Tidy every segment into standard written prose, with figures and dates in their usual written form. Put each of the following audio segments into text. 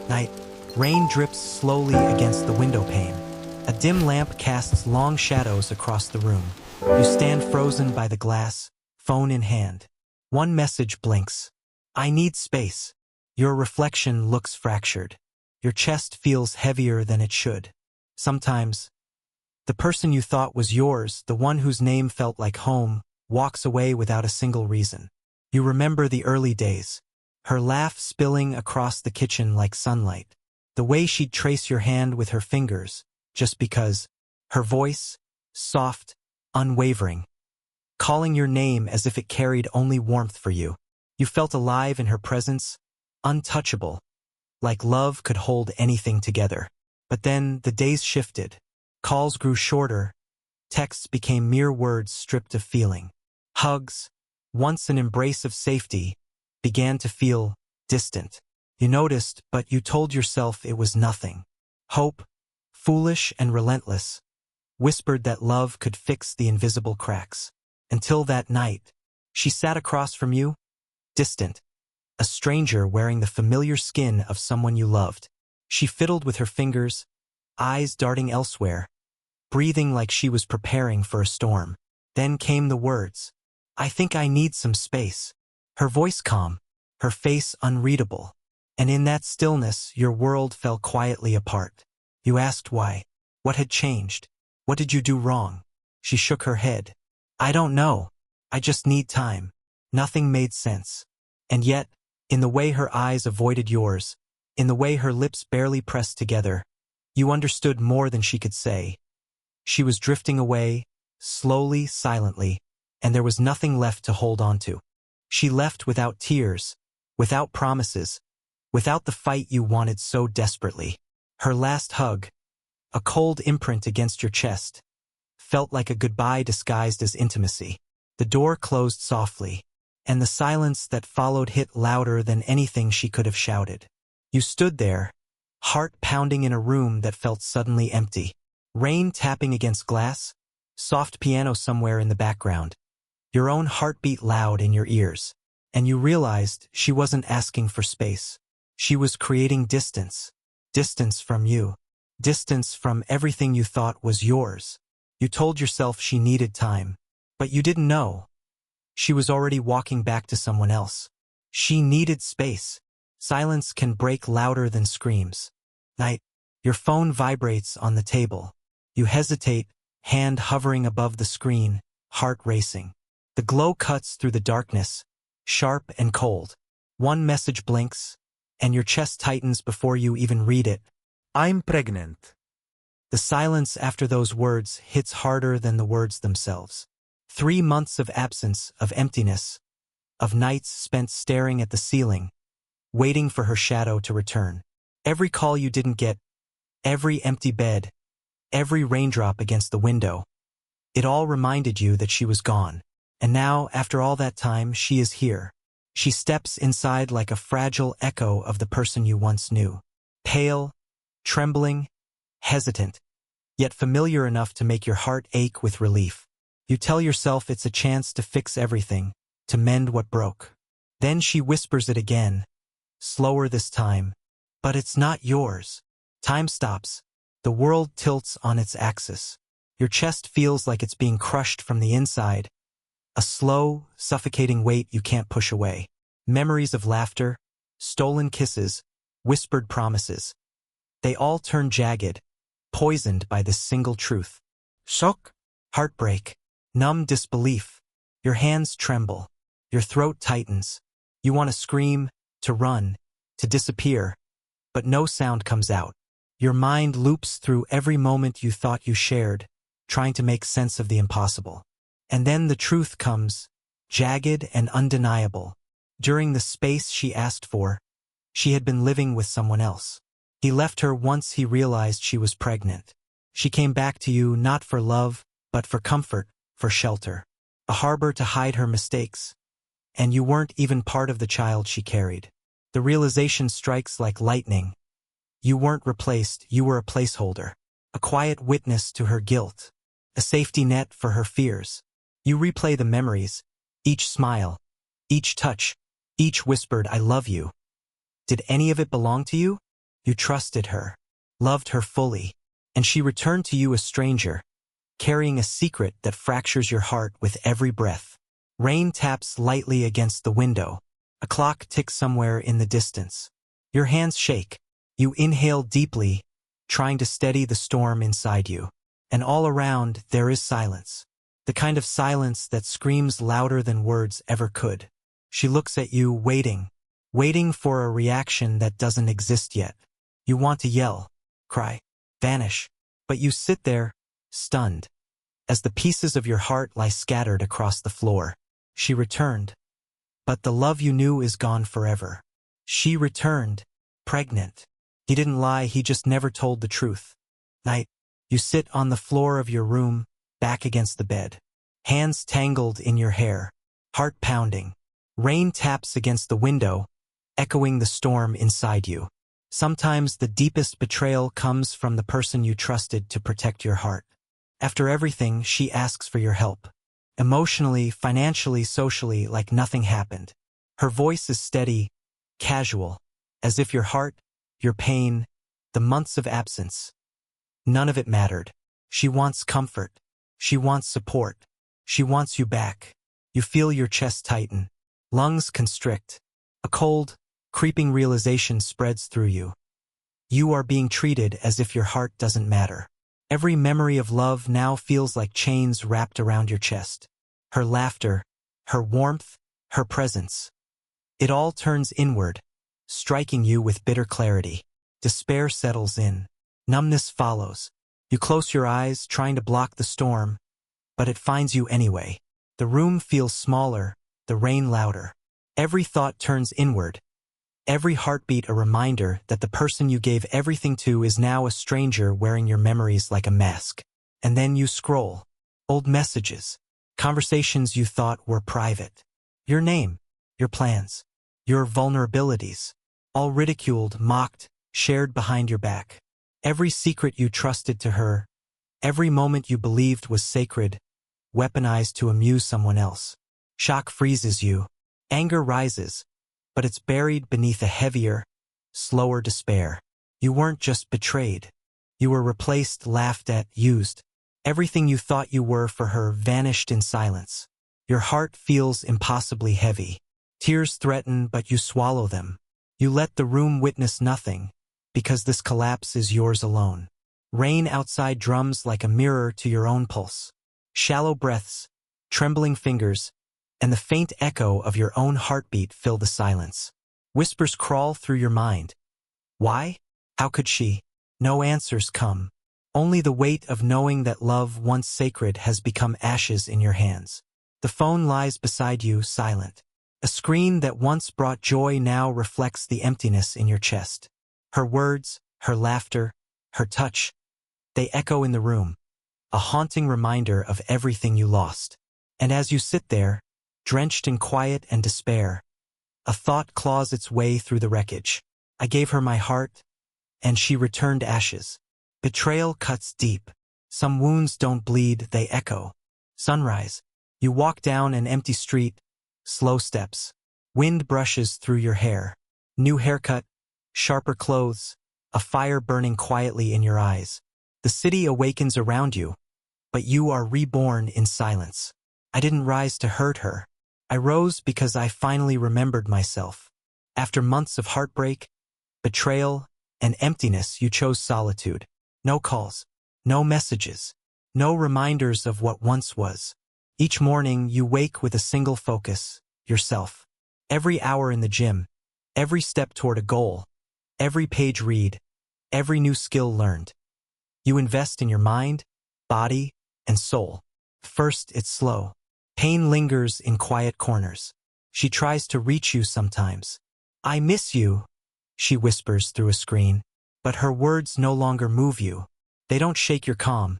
Night. Rain drips slowly against the window pane. A dim lamp casts long shadows across the room. You stand frozen by the glass, phone in hand. One message blinks. I need space. Your reflection looks fractured. Your chest feels heavier than it should. Sometimes, the person you thought was yours, the one whose name felt like home, walks away without a single reason. You remember the early days. Her laugh spilling across the kitchen like sunlight. The way she'd trace your hand with her fingers, just because. Her voice, soft, unwavering. Calling your name as if it carried only warmth for you. You felt alive in her presence, untouchable. Like love could hold anything together. But then the days shifted. Calls grew shorter. Texts became mere words stripped of feeling. Hugs, once an embrace of safety, began to feel distant. You noticed, but you told yourself it was nothing. Hope, foolish and relentless, whispered that love could fix the invisible cracks. Until that night, she sat across from you, distant, a stranger wearing the familiar skin of someone you loved. She fiddled with her fingers, eyes darting elsewhere, breathing like she was preparing for a storm. Then came the words, I think I need some space. Her voice calm, her face unreadable. And in that stillness, your world fell quietly apart. You asked why. What had changed? What did you do wrong? She shook her head. I don't know. I just need time. Nothing made sense. And yet, in the way her eyes avoided yours, in the way her lips barely pressed together, you understood more than she could say. She was drifting away, slowly, silently, and there was nothing left to hold on to. She left without tears, without promises, without the fight you wanted so desperately. Her last hug, a cold imprint against your chest, felt like a goodbye disguised as intimacy. The door closed softly, and the silence that followed hit louder than anything she could have shouted. You stood there, heart pounding in a room that felt suddenly empty. Rain tapping against glass, soft piano somewhere in the background. Your own heartbeat loud in your ears. And you realized she wasn't asking for space. She was creating distance. Distance from you. Distance from everything you thought was yours. You told yourself she needed time. But you didn't know. She was already walking back to someone else. She needed space. Silence can break louder than screams. Night. Your phone vibrates on the table. You hesitate, hand hovering above the screen, heart racing. The glow cuts through the darkness, sharp and cold. One message blinks, and your chest tightens before you even read it. I'm pregnant. The silence after those words hits harder than the words themselves. 3 months of absence, of emptiness, of nights spent staring at the ceiling, waiting for her shadow to return. Every call you didn't get, every empty bed, every raindrop against the window. It all reminded you that she was gone. And now, after all that time, she is here. She steps inside like a fragile echo of the person you once knew. Pale, trembling, hesitant, yet familiar enough to make your heart ache with relief. You tell yourself it's a chance to fix everything, to mend what broke. Then she whispers it again, slower this time. But it's not yours. Time stops. The world tilts on its axis. Your chest feels like it's being crushed from the inside. A slow, suffocating weight you can't push away. Memories of laughter, stolen kisses, whispered promises. They all turn jagged, poisoned by this single truth. Shock, heartbreak, numb disbelief. Your hands tremble. Your throat tightens. You want to scream, to run, to disappear. But no sound comes out. Your mind loops through every moment you thought you shared, trying to make sense of the impossible. And then the truth comes, jagged and undeniable. During the space she asked for, she had been living with someone else. He left her once he realized she was pregnant. She came back to you not for love, but for comfort, for shelter. A harbor to hide her mistakes. And you weren't even part of the child she carried. The realization strikes like lightning. You weren't replaced, you were a placeholder. A quiet witness to her guilt. A safety net for her fears. You replay the memories, each smile, each touch, each whispered, I love you. Did any of it belong to you? You trusted her, loved her fully, and she returned to you a stranger, carrying a secret that fractures your heart with every breath. Rain taps lightly against the window. A clock ticks somewhere in the distance. Your hands shake. You inhale deeply, trying to steady the storm inside you. And all around, there is silence. The kind of silence that screams louder than words ever could. She looks at you, waiting for a reaction that doesn't exist yet. You want to yell, cry, vanish, but you sit there, stunned, as the pieces of your heart lie scattered across the floor. She returned, but the love you knew is gone forever. She returned, pregnant. He didn't lie, he just never told the truth. Night, you sit on the floor of your room, back against the bed, hands tangled in your hair, heart pounding. Rain taps against the window, echoing the storm inside you. Sometimes the deepest betrayal comes from the person you trusted to protect your heart. After everything, she asks for your help. Emotionally, financially, socially, like nothing happened. Her voice is steady, casual, as if your heart, your pain, the months of absence, none of it mattered. She wants comfort. She wants support. She wants you back. You feel your chest tighten. Lungs constrict. A cold, creeping realization spreads through you. You are being treated as if your heart doesn't matter. Every memory of love now feels like chains wrapped around your chest. Her laughter, her warmth, her presence. It all turns inward, striking you with bitter clarity. Despair settles in. Numbness follows. You close your eyes, trying to block the storm, but it finds you anyway. The room feels smaller, the rain louder. Every thought turns inward. Every heartbeat a reminder that the person you gave everything to is now a stranger wearing your memories like a mask. And then you scroll. Old messages. Conversations you thought were private. Your name. Your plans. Your vulnerabilities. All ridiculed, mocked, shared behind your back. Every secret you trusted to her. Every moment you believed was sacred. Weaponized to amuse someone else. Shock freezes you. Anger rises. But it's buried beneath a heavier, slower despair. You weren't just betrayed. You were replaced, laughed at, used. Everything you thought you were for her vanished in silence. Your heart feels impossibly heavy. Tears threaten, but you swallow them. You let the room witness nothing, because this collapse is yours alone. Rain outside drums like a mirror to your own pulse. Shallow breaths, trembling fingers, and the faint echo of your own heartbeat fill the silence. Whispers crawl through your mind. Why? How could she? No answers come. Only the weight of knowing that love once sacred has become ashes in your hands. The phone lies beside you, silent. A screen that once brought joy now reflects the emptiness in your chest. Her words, her laughter, her touch, they echo in the room, a haunting reminder of everything you lost. And as you sit there, drenched in quiet and despair, a thought claws its way through the wreckage. I gave her my heart, and she returned ashes. Betrayal cuts deep. Some wounds don't bleed, they echo. Sunrise. You walk down an empty street, slow steps. Wind brushes through your hair. New haircut, sharper clothes, a fire burning quietly in your eyes. The city awakens around you, but you are reborn in silence. I didn't rise to hurt her. I rose because I finally remembered myself. After months of heartbreak, betrayal, and emptiness, you chose solitude. No calls, no messages, no reminders of what once was. Each morning, you wake with a single focus, yourself. Every hour in the gym, every step toward a goal, every page read, every new skill learned. You invest in your mind, body, and soul. First, it's slow. Pain lingers in quiet corners. She tries to reach you sometimes. I miss you, she whispers through a screen. But her words no longer move you. They don't shake your calm.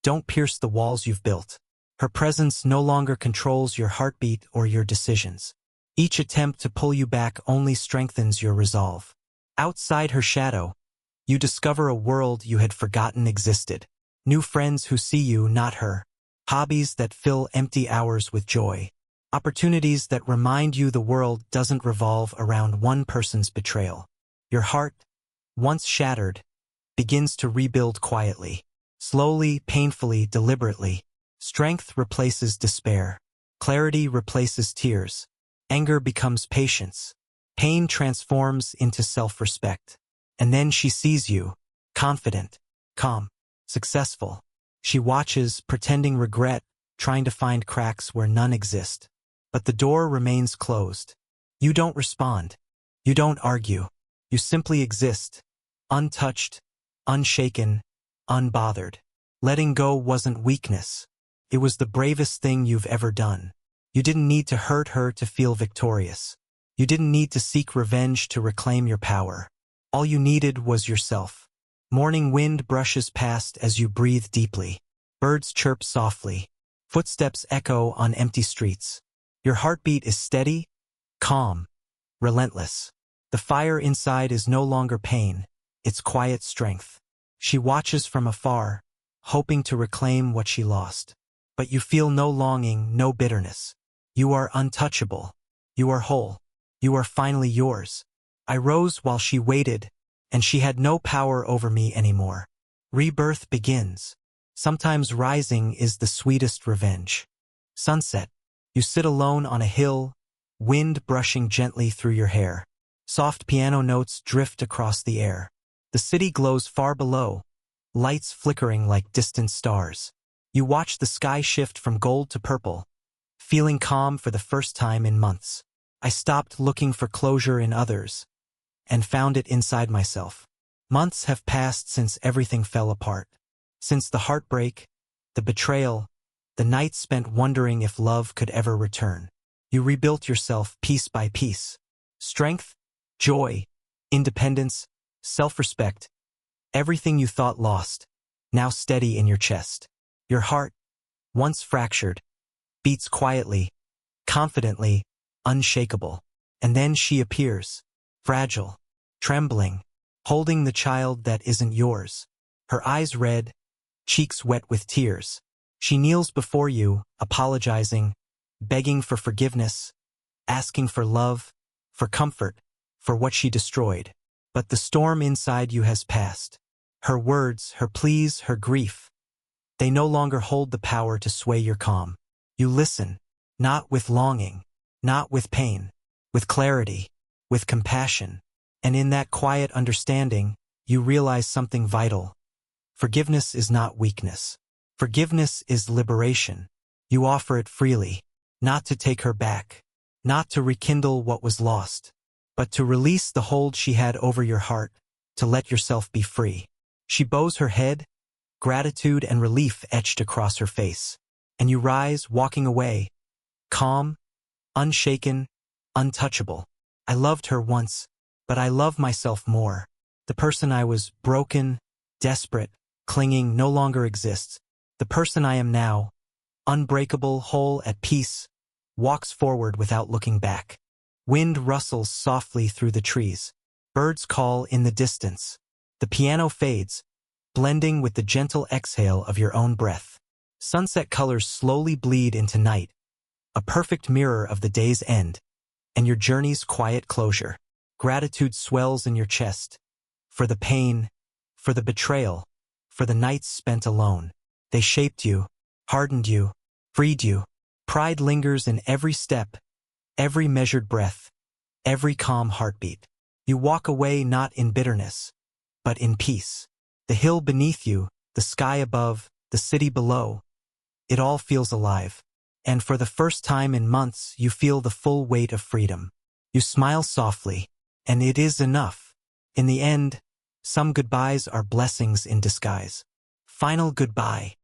Don't pierce the walls you've built. Her presence no longer controls your heartbeat or your decisions. Each attempt to pull you back only strengthens your resolve. Outside her shadow, you discover a world you had forgotten existed. New friends who see you, not her. Hobbies that fill empty hours with joy. Opportunities that remind you the world doesn't revolve around one person's betrayal. Your heart, once shattered, begins to rebuild quietly. Slowly, painfully, deliberately. Strength replaces despair. Clarity replaces tears. Anger becomes patience. Pain transforms into self-respect. And then she sees you, confident, calm, successful. She watches, pretending regret, trying to find cracks where none exist. But the door remains closed. You don't respond. You don't argue. You simply exist, untouched, unshaken, unbothered. Letting go wasn't weakness. It was the bravest thing you've ever done. You didn't need to hurt her to feel victorious. You didn't need to seek revenge to reclaim your power. All you needed was yourself. Morning wind brushes past as you breathe deeply. Birds chirp softly. Footsteps echo on empty streets. Your heartbeat is steady, calm, relentless. The fire inside is no longer pain, it's quiet strength. She watches from afar, hoping to reclaim what she lost. But you feel no longing, no bitterness. You are untouchable. You are whole. You are finally yours. I rose while she waited, and she had no power over me anymore. Rebirth begins. Sometimes rising is the sweetest revenge. Sunset. You sit alone on a hill, wind brushing gently through your hair. Soft piano notes drift across the air. The city glows far below, lights flickering like distant stars. You watch the sky shift from gold to purple, feeling calm for the first time in months. I stopped looking for closure in others and found it inside myself. Months have passed since everything fell apart. Since the heartbreak, the betrayal, the nights spent wondering if love could ever return. You rebuilt yourself piece by piece. Strength, joy, independence, self-respect, everything you thought lost, now steady in your chest. Your heart, once fractured, beats quietly, confidently, unshakable. And then she appears, fragile, trembling, holding the child that isn't yours. Her eyes red, cheeks wet with tears. She kneels before you, apologizing, begging for forgiveness, asking for love, for comfort, for what she destroyed. But the storm inside you has passed. Her words, her pleas, her grief, they no longer hold the power to sway your calm. You listen, not with longing, not with pain, with clarity, with compassion. And in that quiet understanding, you realize something vital. Forgiveness is not weakness. Forgiveness is liberation. You offer it freely, not to take her back, not to rekindle what was lost, but to release the hold she had over your heart, to let yourself be free. She bows her head, gratitude and relief etched across her face. And you rise, walking away, calm, unshaken, untouchable. I loved her once, but I love myself more. The person I was, broken, desperate, clinging, no longer exists. The person I am now, unbreakable, whole, at peace, walks forward without looking back. Wind rustles softly through the trees. Birds call in the distance. The piano fades, blending with the gentle exhale of your own breath. Sunset colors slowly bleed into night, a perfect mirror of the day's end, and your journey's quiet closure. Gratitude swells in your chest, for the pain, for the betrayal, for the nights spent alone. They shaped you, hardened you, freed you. Pride lingers in every step, every measured breath, every calm heartbeat. You walk away not in bitterness, but in peace. The hill beneath you, the sky above, the city below, it all feels alive. And for the first time in months, you feel the full weight of freedom. You smile softly, and it is enough. In the end, some goodbyes are blessings in disguise. Final goodbye.